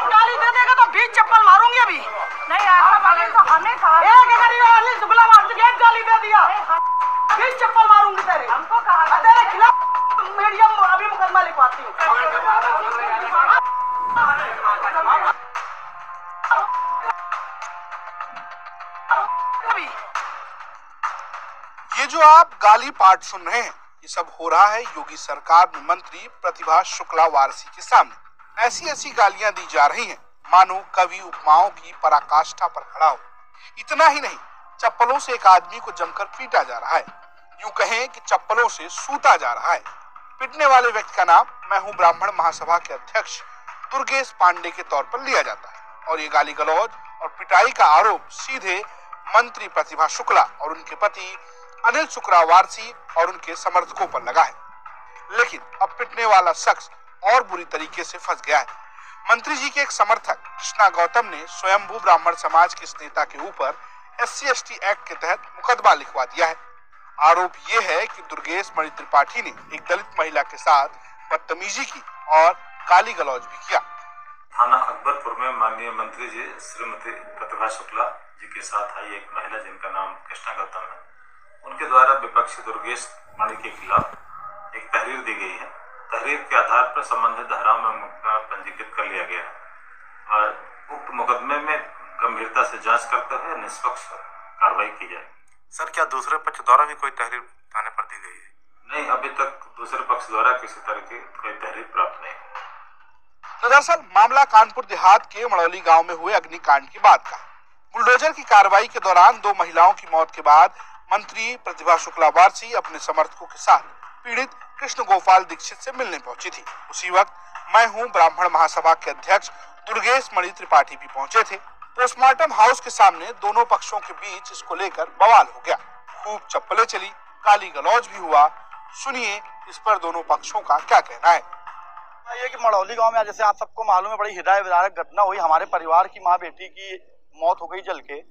गाली दे देगा तो 20 चप्पल मारूंगी अभी। नहीं ऐसा बोले तो हमें कहा अनिल शुक्ला एक गाली दे दिया 20 चप्पल मारूंगी तेरे। हमको कहा तेरे खिलाफ मीडियम अभी मुकदमा लिखवाती हूँ। ये जो आप गाली पाठ सुन रहे हैं, ये सब हो रहा है योगी सरकार में मंत्री प्रतिभा शुक्ला वारसी के सामने। ऐसी ऐसी गालियां दी जा रही हैं मानो कवि उपमाओं की पराकाष्ठा पर खड़ा हो। इतना ही नहीं, चप्पलों से एक आदमी को जमकर पीटा जा रहा है, यूं कहें कि चप्पलों से सूता जा रहा है। पिटने वाले व्यक्ति का नाम मैं हूं ब्राह्मण महासभा के अध्यक्ष दुर्गेश पांडे के तौर पर लिया जाता है और ये गाली गलौज और पिटाई का आरोप सीधे मंत्री प्रतिभा शुक्ला और उनके पति अनिल शुक्ला वारसी और उनके समर्थकों पर लगा है। लेकिन अब पिटने वाला शख्स और बुरी तरीके से फंस गया है। मंत्री जी के एक समर्थक कृष्णा गौतम ने स्वयंभू ब्राह्मण समाज के इस नेता के ऊपर SC/ST एक्ट के तहत मुकदमा लिखवा दिया है। आरोप ये है कि दुर्गेश मणि त्रिपाठी ने एक दलित महिला के साथ बदतमीजी की और गाली गलौज भी किया। थाना अकबरपुर में माननीय मंत्री जी श्रीमती प्रतिभा शुक्ला जी के साथ आई एक महिला जिनका नाम कृष्णा गौतम है, उनके द्वारा विपक्षी दुर्गेश मणि के खिलाफ एक तहरीर दी गई है। तहरीर के आधार पर संबंधित धाराओं में मुकदमा पंजीकृत कर लिया गया है और उक्त मुकदमे में गंभीरता से जांच करते हुए निष्पक्ष कार्रवाई की जाए। सर, क्या दूसरे पक्ष द्वारा भी कोई तहरीर थाने पर दी गई है? नहीं, अभी तक दूसरे पक्ष द्वारा किसी तरह की कोई तहरीर प्राप्त नहीं। तो दरअसल मामला कानपुर देहात के मड़ौली गांव में हुए अग्निकांड की बात का। बुलडोजर की कार्रवाई के दौरान 2 महिलाओं की मौत के बाद मंत्री प्रतिभा शुक्ला वारसी अपने समर्थकों के साथ पीड़ित कृष्ण गोपाल दीक्षित से मिलने पहुंची थी। उसी वक्त मैं हूं ब्राह्मण महासभा के अध्यक्ष दुर्गेश मणि त्रिपाठी भी पहुंचे थे। पोस्टमार्टम हाउस के सामने दोनों पक्षों के बीच इसको लेकर बवाल हो गया। खूब चप्पलें चली, गाली गलौज भी हुआ। सुनिए इस पर दोनों पक्षों का क्या कहना है। ये कि मड़ौली गांव में जैसे आप सबको मालूम है बड़ी हृदय विदारक घटना हुई। हमारे परिवार की माँ बेटी की मौत हो गई जल के।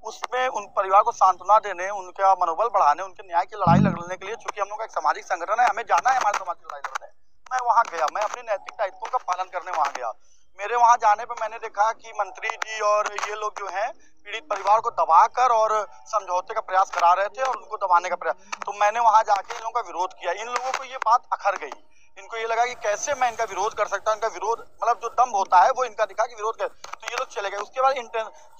उसमें उन परिवार को सांत्वना देने, उनका मनोबल बढ़ाने, उनके न्याय की लड़ाई लड़ने के लिए, चूंकि हम लोग का एक सामाजिक संगठन है, हमें जाना है हमारे समाज की लड़ाई लड़ने। मैं वहाँ गया, मैं अपने नैतिक दायित्वों का पालन करने वहाँ गया। मेरे वहाँ जाने पर मैंने देखा कि मंत्री जी और ये लोग जो हैं पीड़ित परिवार को दबाकर और समझौते का प्रयास करा रहे थे और उनको दबाने का प्रयास। तो मैंने वहाँ जाके इन लोगों का विरोध किया। इन लोगों को ये बात अखर गई। इनको ये लगा कि कैसे मैं इनका विरोध कर सकता हूँ। इनका विरोध मतलब जो दम्भ होता है वो इनका दिखा कि विरोध कर, तो ये लोग चले गए। उसके बाद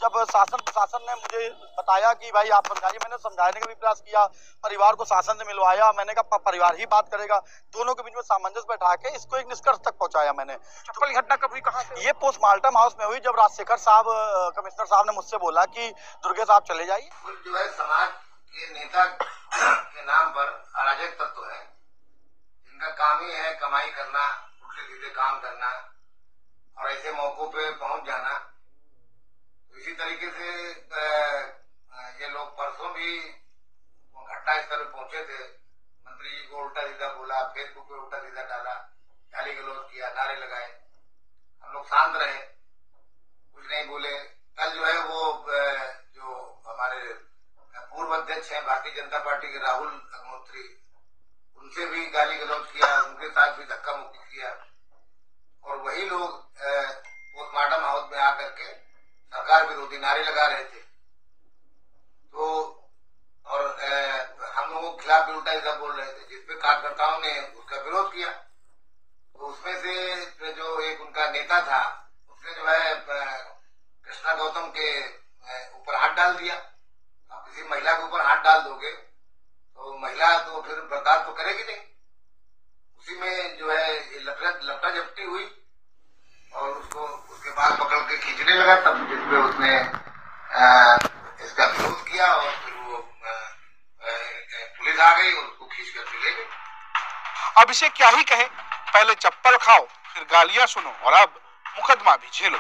जब शासन प्रशासन ने मुझे बताया कि भाई आप समझाइए, मैंने समझाने का भी प्रयास किया, परिवार को शासन से मिलवाया। मैंने कहा परिवार ही बात करेगा। दोनों के बीच में सामंजस्य बैठा के इसको एक निष्कर्ष तक पहुंचाया मैंने। चप्पल घटना कब हुई, कहाँ से? ये पोस्टमार्टम हाउस में हुई, जब राजशेखर साहब कमिश्नर साहब ने मुझसे बोला कि दुर्गेश आप चले जाइए। जो है समाज के नेता के नाम पर अराजक तत्व है, इनका काम ही है कमाई करना, उल्टे सीधे काम करना और ऐसे मौकों पे पहुंच जाना। तो इसी तरीके से ये लोग परसों भी घटना स्थल पे पहुंचे थे। मंत्री जी को उल्टा सीधा बोला, फेसबुक पे उल्टा सीधा डाला, गाली गलौज किया, नारे लगाए। हम लोग शांत रहे, कुछ नहीं बोले। कल जो है वो जो हमारे पूर्व अध्यक्ष हैं भारतीय जनता पार्टी के राहुल अग्निहोत्री, उनसे भी गाली गलौज किया, उनके साथ भी धक्का मुक्की किया और वही लोग पोस्टमार्टम हाउस में आकर के सरकार विरोधी नारे लगा रहे थे। तो और हम लोगों के खिलाफ भी उल्टा सीधा बोल रहे थे, जिसपे कार्यकर्ताओं ने उसका विरोध किया। तो उसमें से जो एक उनका नेता था, उसने जो है कृष्णा गौतम के ऊपर हाथ डाल दिया। आप किसी महिला के ऊपर हाथ डाल दोगे तो महिला तो फिर बर्दाश्त तो करेगी नहीं। उसी में जो है लपटा झपटी हुई और उसको उसके बाद पकड़ के खींचने लगा, तब जिसपे उसने इसका विरोध किया और फिर वो पुलिस आ गई और उसको खींच कर ले गई। अब इसे क्या ही कहें, पहले चप्पल खाओ, फिर गालियां सुनो और अब मुकदमा भी झेलो।